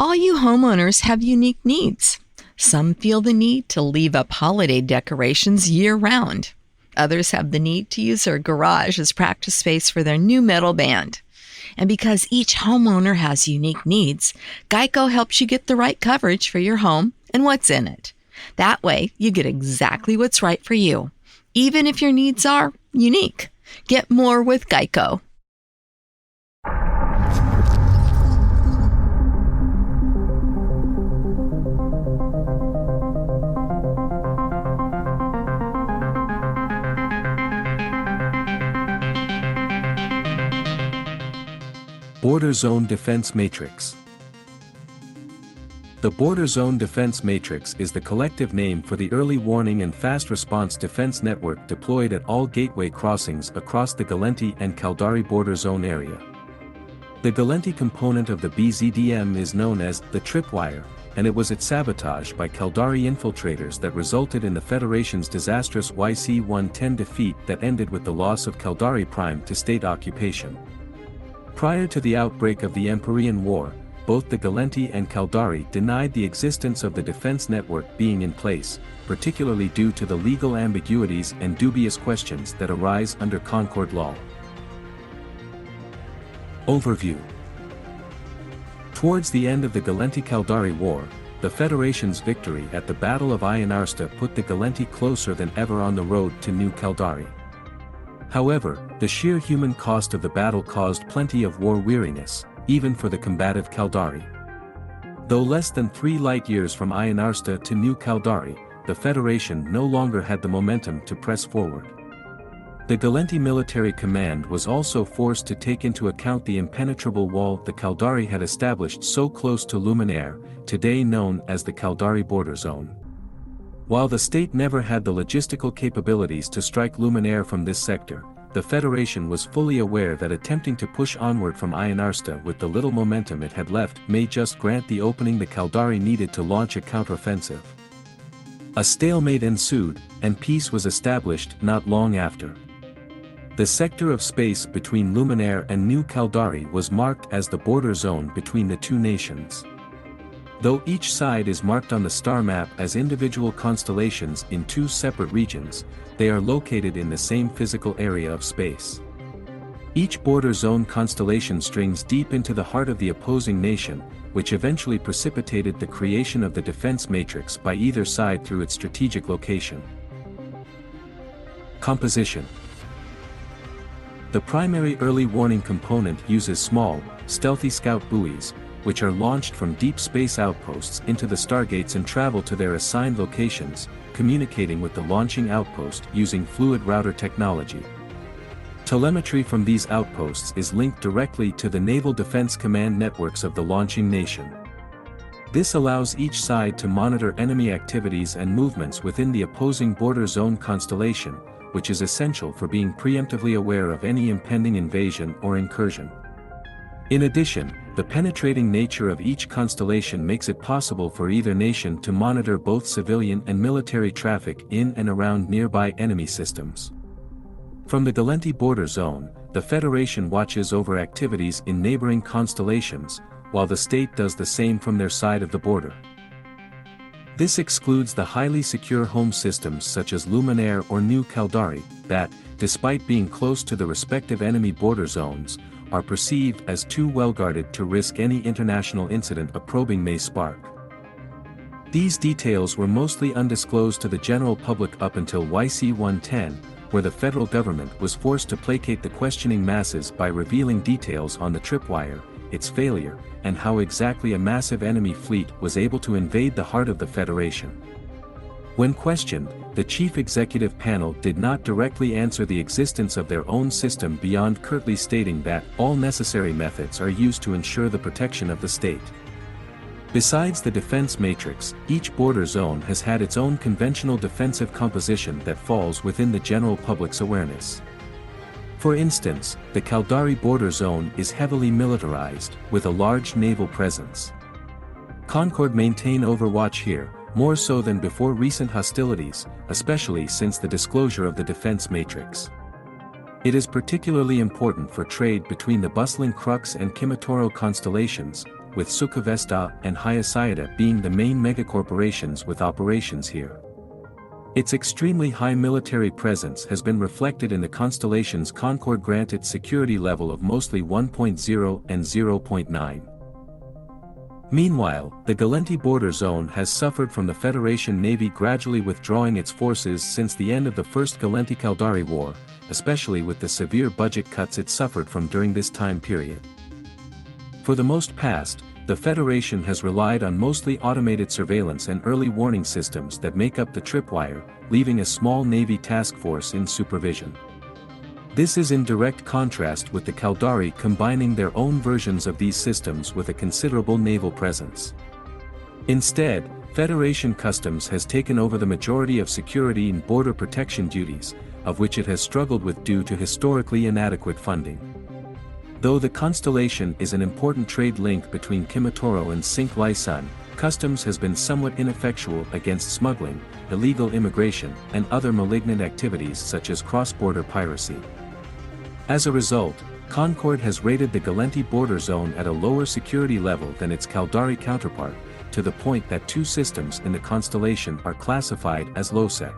All you homeowners have unique needs. Some feel the need to leave up holiday decorations year-round. Others have the need to use their garage as practice space for their new metal band. And because each homeowner has unique needs, Geico helps you get the right coverage for your home and what's in it. That way, you get exactly what's right for you, even if your needs are unique. Get more with Geico. Border Zone Defense Matrix. The Border Zone Defense Matrix is the collective name for the early warning and fast response defense network deployed at all gateway crossings across the Gallenti and Caldari border zone area. The Gallenti component of the BZDM is known as the tripwire, and it was its sabotage by Caldari infiltrators that resulted in the Federation's disastrous YC-110 defeat that ended with the loss of Caldari Prime to state occupation. Prior to the outbreak of the Empyrean War, both the Gallenti and Caldari denied the existence of the defense network being in place, particularly due to the legal ambiguities and dubious questions that arise under Concord law. Overview. Towards the end of the Gallenti-Caldari War, the Federation's victory at the Battle of Ionarsta put the Gallenti closer than ever on the road to New Caldari. However, the sheer human cost of the battle caused plenty of war weariness, even for the combative Caldari. Though less than 3 light years from Ionarsta to New Caldari, the Federation no longer had the momentum to press forward. The Gallenti military command was also forced to take into account the impenetrable wall the Caldari had established so close to Luminaire, today known as the Caldari border zone. While the state never had the logistical capabilities to strike Luminaire from this sector, the Federation was fully aware that attempting to push onward from Ionarsta with the little momentum it had left may just grant the opening the Caldari needed to launch a counteroffensive. A stalemate ensued, and peace was established not long after. The sector of space between Luminaire and New Caldari was marked as the border zone between the two nations. Though each side is marked on the star map as individual constellations in 2 separate regions, they are located in the same physical area of space. Each border zone constellation strings deep into the heart of the opposing nation, which eventually precipitated the creation of the defense matrix by either side through its strategic location. Composition. The primary early warning component uses small, stealthy scout buoys, which are launched from deep space outposts into the stargates and travel to their assigned locations, communicating with the launching outpost using fluid router technology. Telemetry from these outposts is linked directly to the Naval Defense Command networks of the launching nation. This allows each side to monitor enemy activities and movements within the opposing border zone constellation, which is essential for being preemptively aware of any impending invasion or incursion. In addition, the penetrating nature of each constellation makes it possible for either nation to monitor both civilian and military traffic in and around nearby enemy systems. From the Gallenti border zone, the Federation watches over activities in neighboring constellations, while the state does the same from their side of the border. This excludes the highly secure home systems such as Luminaire or New Caldari, that, despite being close to the respective enemy border zones, are perceived as too well-guarded to risk any international incident a probing may spark. These details were mostly undisclosed to the general public up until YC-110, where the federal government was forced to placate the questioning masses by revealing details on the tripwire, its failure, and how exactly a massive enemy fleet was able to invade the heart of the Federation. When questioned, the chief executive panel did not directly answer the existence of their own system beyond curtly stating that all necessary methods are used to ensure the protection of the state. Besides the defense matrix, each border zone has had its own conventional defensive composition that falls within the general public's awareness. For instance, the Caldari border zone is heavily militarized, with a large naval presence. Concord maintain overwatch here, more so than before recent hostilities, especially since the disclosure of the defense matrix. It is particularly important for trade between the bustling Crux and Kimitoro constellations, with Sukhavesta and Hyacida being the main megacorporations with operations here. Its extremely high military presence has been reflected in the constellation's Concord granted security level of mostly 1.0 and 0.9. Meanwhile, the Galenti border zone has suffered from the Federation Navy gradually withdrawing its forces since the end of the First Galenti-Caldari War, especially with the severe budget cuts it suffered from during this time period. For the most past, the Federation has relied on mostly automated surveillance and early warning systems that make up the tripwire, leaving a small Navy task force in supervision. This is in direct contrast with the Caldari combining their own versions of these systems with a considerable naval presence. Instead, Federation Customs has taken over the majority of security and border protection duties, of which it has struggled with due to historically inadequate funding. Though the Constellation is an important trade link between Kimitoro and Cinque Laisun, Customs has been somewhat ineffectual against smuggling, illegal immigration, and other malignant activities such as cross-border piracy. As a result, Concord has rated the Galenti border zone at a lower security level than its Caldari counterpart, to the point that two systems in the Constellation are classified as low-sec.